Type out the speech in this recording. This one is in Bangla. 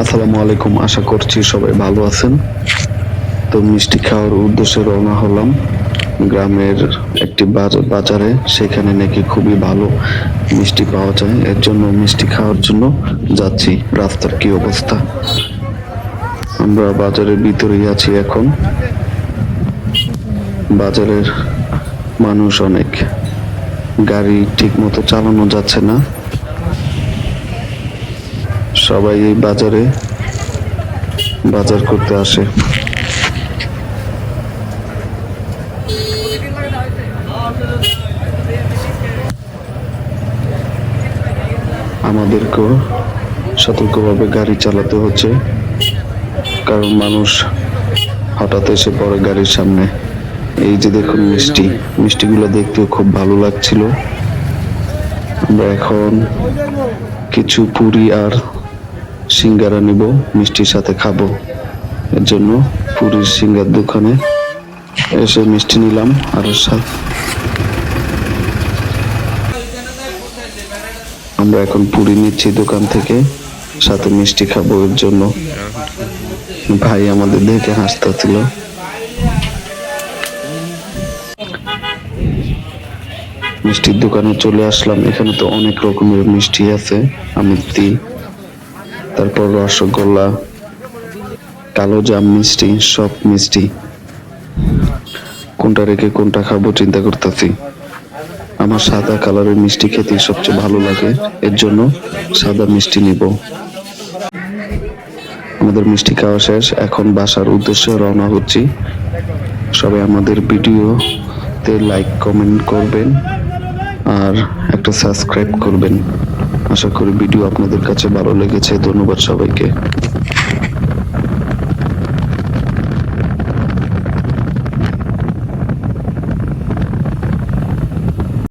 আসসালামু আলাইকুম, আশা করছি সবাই ভালো আছেন। তো মিষ্টি খাওয়ার উদ্দেশ্যে রওনা হলাম গ্রামের একটি বাজারে। সেখানে নাকি খুবই ভালো মিষ্টি পাওয়া যায়, এর জন্য মিষ্টি খাওয়ার জন্য যাচ্ছি। রাস্তার কি অবস্থা! আমরা বাজারের ভিতরেই আছি এখন। বাজারের মানুষ অনেক, গাড়ি ঠিক মতো চালানো যাচ্ছে না। সবাই এই বাজারে বাজার করতে আসে। আমাদেরকেও সতর্কভাবে গাড়ি চালাতে হচ্ছে, কারণ মানুষ হঠাৎ এসে পড়ে গাড়ির সামনে। এই যে দেখুন মিষ্টিগুলো দেখতেও খুব ভালো লাগছিল। আমরা এখন কিছু পুরি আর সিঙ্গারা নিব, মিষ্টির সাথে খাবো। এর জন্য পুরীর সিঙ্গার দোকানে এসে মিষ্টি নিলাম। আর আমরা এখন পুরি নিচ্ছি দোকান থেকে, সাথে মিষ্টি খাবো। এর জন্য ভাই আমাদের দেখে হাসতেছিল। মিষ্টির দোকানে চলে আসলাম। এখানে তো অনেক রকমের মিষ্টি আছে, আমিত্তি, তারপর রসগোল্লা, কালো জাম মিষ্টি, সব মিষ্টি। কোনটা রেখে কোনটা খাবো চিন্তা করতেছি। আমার সাদা কালারের মিষ্টি খেতে সবচেয়ে ভালো লাগে, এর জন্য সাদা মিষ্টি নিব। আমাদের মিষ্টি খাওয়া শেষ, এখন বাসার উদ্দেশ্যে রওনা হচ্ছি। সবাই আমাদের ভিডিওতে লাইক কমেন্ট করবেন আর একটা সাবস্ক্রাইব করবেন। আশা করি ভিডিও আপনাদের কাছে ভালো লেগেছে। ধন্যবাদ সবাইকে।